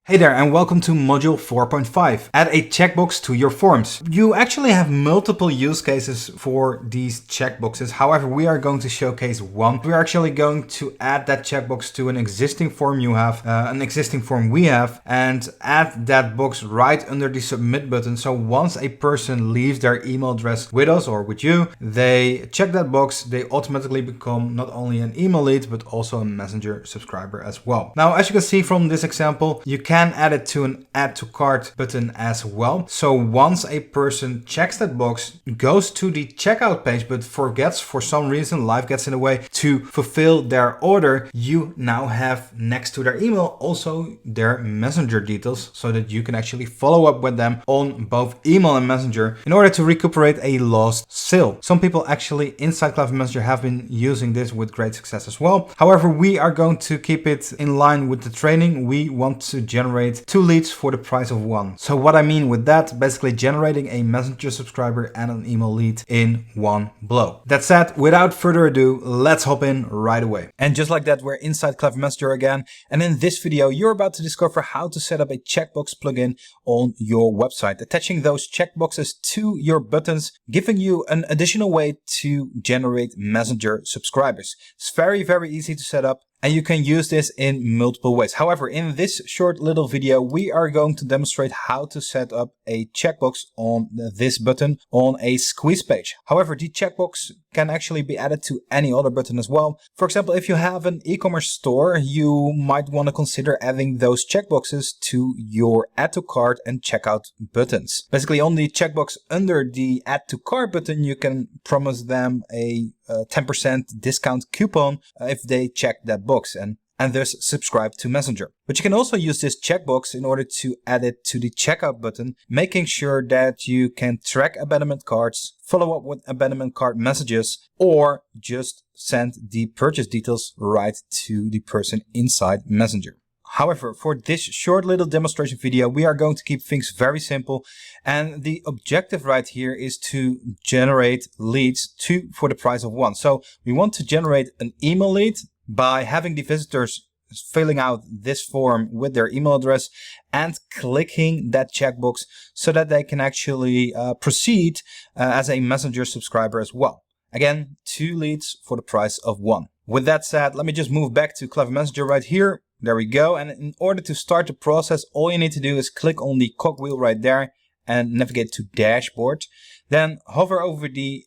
Hey there and welcome to module 4.5. Add a checkbox to your forms. You actually have multiple use cases for these checkboxes. However, we are going to showcase one. We're actually going to add that checkbox to an existing form you have, an existing form we have, and add that box right under the submit button. So once a person leaves their email address with us or with you, they check that box, they automatically become not only an email lead, but also a messenger subscriber as well. Now, as you can see from this example, you can add it to an add to cart button as well. So once a person checks that box, goes to the checkout page, but forgets for some reason, life gets in the way, to fulfill their order, you now have next to their email also their messenger details so that you can actually follow up with them on both email and messenger in order to recuperate a lost sale. Some people actually inside Clever Messenger have been using this with great success as well. However, we are going to keep it in line with the training. We want to generate 2 leads for the price of 1. So what I mean with that, basically generating a messenger subscriber and an email lead in one blow. That said, without further ado, let's hop in right away. And just like that, we're inside Clever Messenger again. And in this video, you're about to discover how to set up a checkbox plugin on your website, attaching those checkboxes to your buttons, giving you an additional way to generate messenger subscribers. It's very, very easy to set up. And you can use this in multiple ways. However, in this short little video, we are going to demonstrate how to set up a checkbox on this button on a squeeze page. However, the checkbox can actually be added to any other button as well. For example, if you have an e-commerce store, you might want to consider adding those checkboxes to your add to cart and checkout buttons. Basically, on the checkbox under the add to cart button, you can promise them a 10% discount coupon if they check that box and thus subscribe to Messenger. But you can also use this checkbox in order to add it to the checkout button, making sure that you can track abandonment carts, follow up with abandonment cart messages, or just send the purchase details right to the person inside Messenger. However, for this short little demonstration video, we are going to keep things very simple. And the objective right here is to generate leads 2 for the price of 1. So we want to generate an email lead by having the visitors filling out this form with their email address and clicking that checkbox so that they can actually proceed as a messenger subscriber as well. Again, 2 leads for the price of 1. With that said, let me just move back to Clever Messenger right here. There we go. And in order to start the process, all you need to do is click on the cogwheel right there and navigate to dashboard. Then hover over the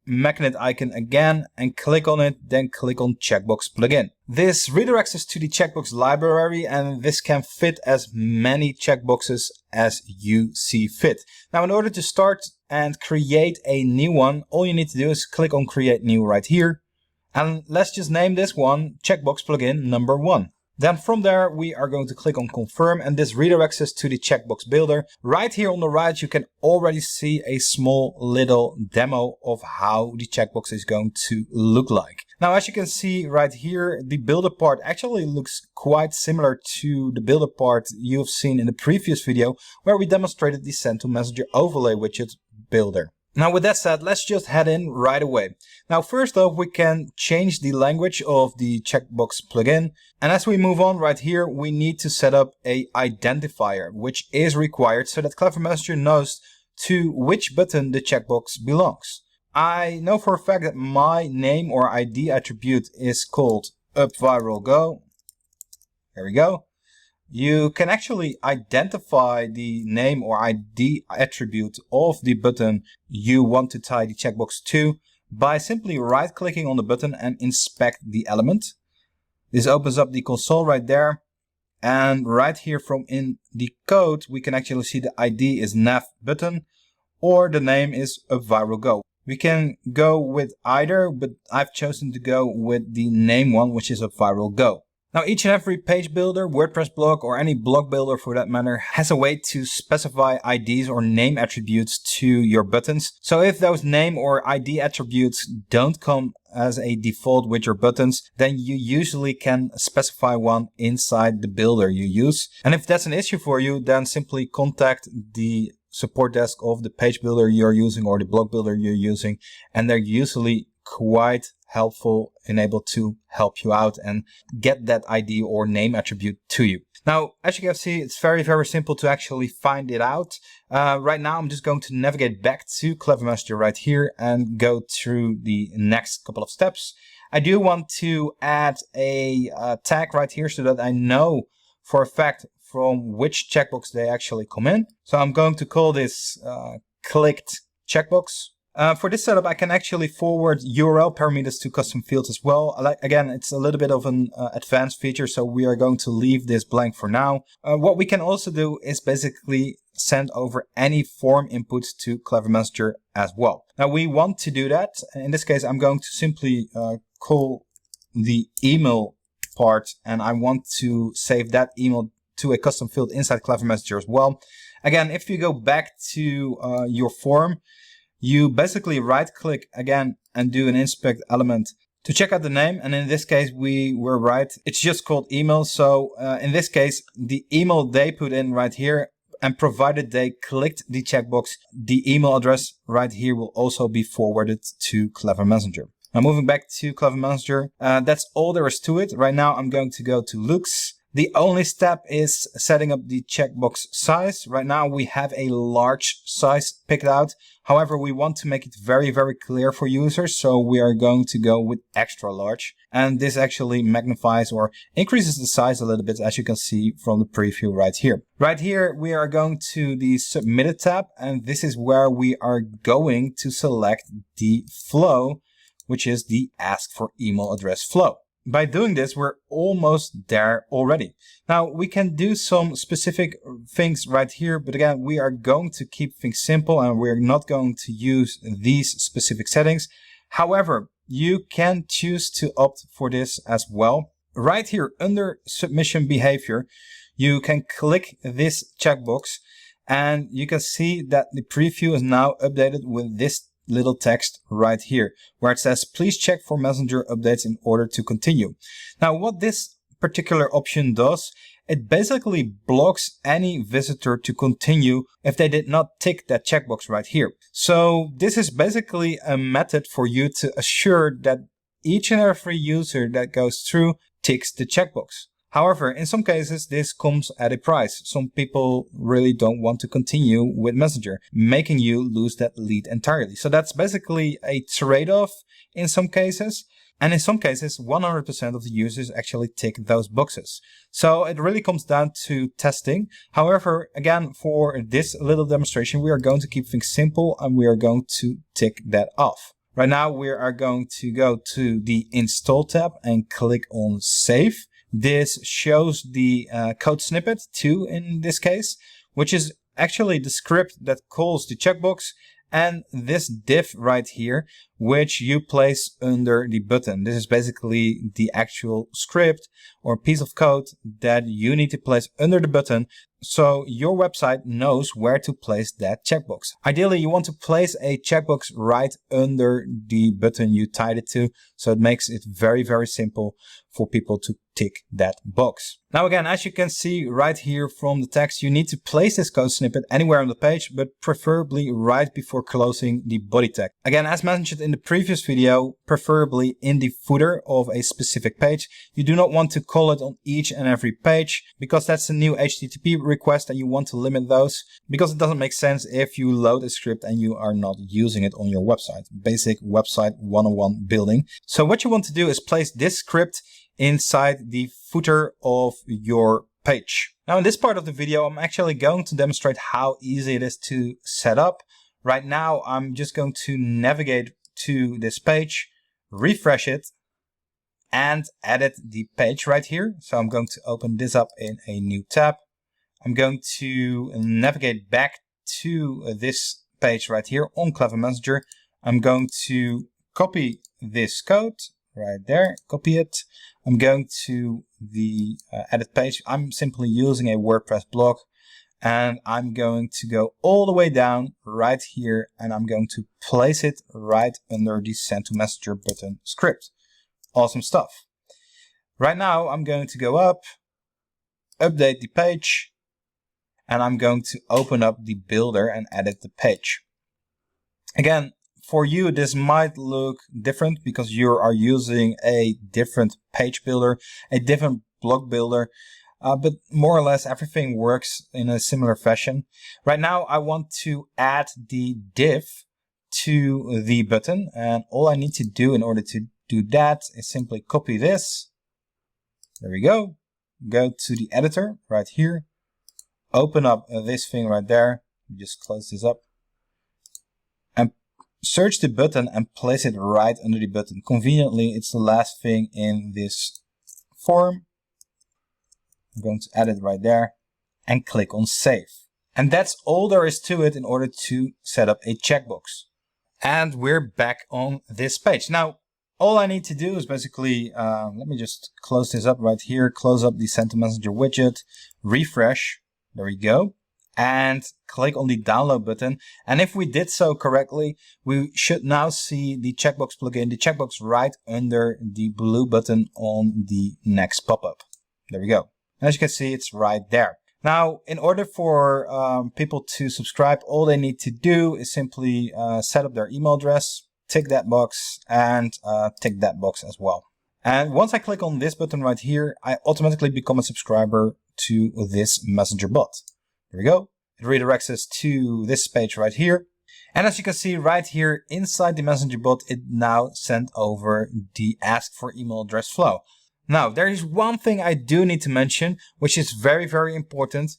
magnet icon again and click on it, then click on checkbox plugin. This redirects us to the checkbox library, and this can fit as many checkboxes as you see fit. Now, in order to start and create a new one, all you need to do is click on create new right here. And let's just name this one checkbox plugin number 1. Then from there, we are going to click on confirm, and this redirects us to the checkbox builder. Right here on the right, you can already see a small little demo of how the checkbox is going to look like. Now, as you can see right here, the builder part actually looks quite similar to the builder part you've seen in the previous video, where we demonstrated the Send to Messenger overlay widget builder. Now, with that said, let's just head in right away. Now, first off, we can change the language of the checkbox plugin. And as we move on right here, we need to set up a identifier, which is required so that Clever Messenger knows to which button the checkbox belongs. I know for a fact that my name or ID attribute is called UpViralGo. There we go. You can actually identify the name or ID attribute of the button you want to tie the checkbox to by simply right-clicking on the button and inspect the element. This opens up the console right there. And right here from in the code, we can actually see the ID is nav button or the name is UpViralGo. We can go with either, but I've chosen to go with the name one, which is UpViralGo. Now, each and every page builder, WordPress blog, or any blog builder for that matter has a way to specify IDs or name attributes to your buttons. So if those name or ID attributes don't come as a default with your buttons, then you usually can specify one inside the builder you use. And if that's an issue for you, then simply contact the support desk of the page builder you're using or the blog builder you're using, and they're usually quite helpful and able to help you out and get that ID or name attribute to you. Now, as you can see, it's very, very simple to actually find it out. Right now, I'm just going to navigate back to Clever Messenger right here and go through the next couple of steps. I do want to add a tag right here so that I know for a fact from which checkbox they actually come in. So I'm going to call this clicked checkbox. For this setup, I can actually forward URL parameters to custom fields as well. Again, it's a little bit of an advanced feature, so we are going to leave this blank for now. What we can also do is basically send over any form inputs to Clever Messenger as well. Now, we want to do that. In this case, I'm going to simply call the email part, and I want to save that email to a custom field inside Clever Messenger as well. Again, if you go back to your form, you basically right click again and do an inspect element to check out the name. And in this case, we were right. It's just called email. So in this case, the email they put in right here, and provided they clicked the checkbox, the email address right here will also be forwarded to Clever Messenger. Now moving back to Clever Messenger, that's all there is to it. Right now, I'm going to go to looks. The only step is setting up the checkbox size. Right now we have a large size picked out. However, we want to make it very, very clear for users. So we are going to go with extra large. And this actually magnifies or increases the size a little bit, as you can see from the preview right here. Right here, we are going to the submitted tab. And this is where we are going to select the flow, which is the ask for email address flow. By doing this, we're almost there already. Now, we can do some specific things right here, but again, we are going to keep things simple and we're not going to use these specific settings. However, you can choose to opt for this as well. Right here under submission behavior, you can click this checkbox and you can see that the preview is now updated with this little text right here where it says, please check for Messenger updates in order to continue. Now, what this particular option does, it basically blocks any visitor to continue if they did not tick that checkbox right here. So this is basically a method for you to assure that each and every user that goes through ticks the checkbox. However, in some cases, this comes at a price. Some people really don't want to continue with Messenger, making you lose that lead entirely. So that's basically a trade-off in some cases. And in some cases, 100% of the users actually tick those boxes. So it really comes down to testing. However, again, for this little demonstration, we are going to keep things simple and we are going to tick that off. Right now, we are going to go to the Install tab and click on Save. This shows the code snippet 2 in this case, which is actually the script that calls the checkbox, and this div right here, which you place under the button. This is basically the actual script or piece of code that you need to place under the button so your website knows where to place that checkbox. Ideally, you want to place a checkbox right under the button you tied it to, so it makes it very, very simple for people to tick that box. Now again, as you can see right here from the text, you need to place this code snippet anywhere on the page, but preferably right before closing the body tag. Again, as mentioned in the previous video, preferably in the footer of a specific page. You do not want to call it on each and every page because that's a new HTTP request and you want to limit those because it doesn't make sense if you load a script and you are not using it on your website. Basic website 101 building. So what you want to do is place this script inside the footer of your page. Now in this part of the video, I'm actually going to demonstrate how easy it is to set up. Right now, I'm just going to navigate to this page, refresh it, and edit the page right here. So I'm going to open this up in a new tab. I'm going to navigate back to this page right here on Clever Messenger. I'm going to copy this code right there, copy it. I'm going to the edit page. I'm simply using a WordPress blog and I'm going to go all the way down right here and I'm going to place it right under the send to messenger button script. Awesome stuff. Right now I'm going to go up, update the page, and I'm going to open up the builder and edit the page. Again, for you, this might look different because you are using a different page builder, a different blog builder. But more or less everything works in a similar fashion. Right now, I want to add the div to the button, and all I need to do in order to do that is simply copy this. There we go. Go to the editor right here. Open up this thing right there. Just close this up. And search the button and place it right under the button. Conveniently, it's the last thing in this form. I'm going to add it right there and click on save. And that's all there is to it in order to set up a checkbox. And we're back on this page. Now, all I need to do is basically, let me just close this up right here, close up the Send to Messenger widget, refresh, there we go, and click on the download button. And if we did so correctly, we should now see the checkbox plugin, the checkbox right under the blue button on the next pop-up. There we go. As you can see, it's right there. Now, in order for people to subscribe, all they need to do is simply set up their email address, tick that box, and tick that box as well. And once I click on this button right here, I automatically become a subscriber to this Messenger bot. There we go. It redirects us to this page right here. And as you can see right here inside the Messenger bot, it now sent over the ask for email address flow. Now, there is one thing I do need to mention, which is very, very important.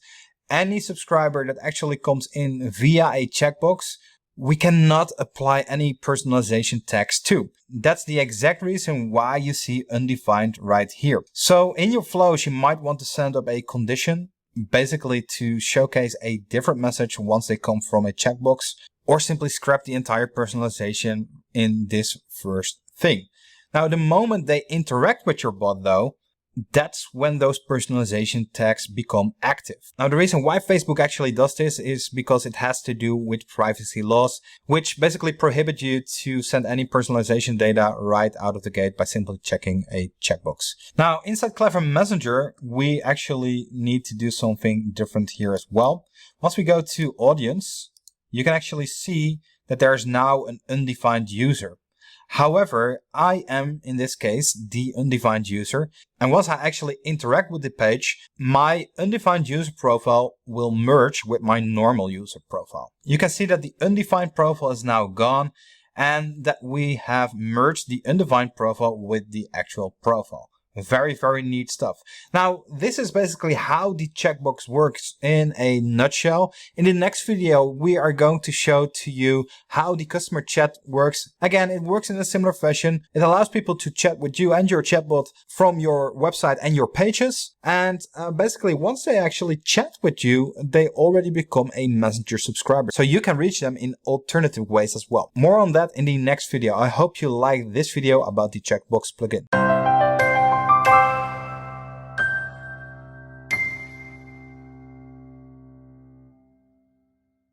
Any subscriber that actually comes in via a checkbox, we cannot apply any personalization tags to. That's the exact reason why you see undefined right here. So in your flows, you might want to send up a condition, basically to showcase a different message once they come from a checkbox, or simply scrap the entire personalization in this first thing. Now, the moment they interact with your bot though, that's when those personalization tags become active. Now, the reason why Facebook actually does this is because it has to do with privacy laws, which basically prohibit you to send any personalization data right out of the gate by simply checking a checkbox. Now, inside Clever Messenger, we actually need to do something different here as well. Once we go to audience, you can actually see that there is now an undefined user. However, I am, in this case, the undefined user. And once I actually interact with the page, my undefined user profile will merge with my normal user profile. You can see that the undefined profile is now gone and that we have merged the undefined profile with the actual profile. Very, very neat stuff. Now, this is basically how the checkbox works in a nutshell. In the next video, we are going to show to you how the customer chat works. Again, it works in a similar fashion. It allows people to chat with you and your chatbot from your website and your pages. And basically, once they actually chat with you, they already become a Messenger subscriber. So you can reach them in alternative ways as well. More on that in the next video. I hope you like this video about the checkbox plugin.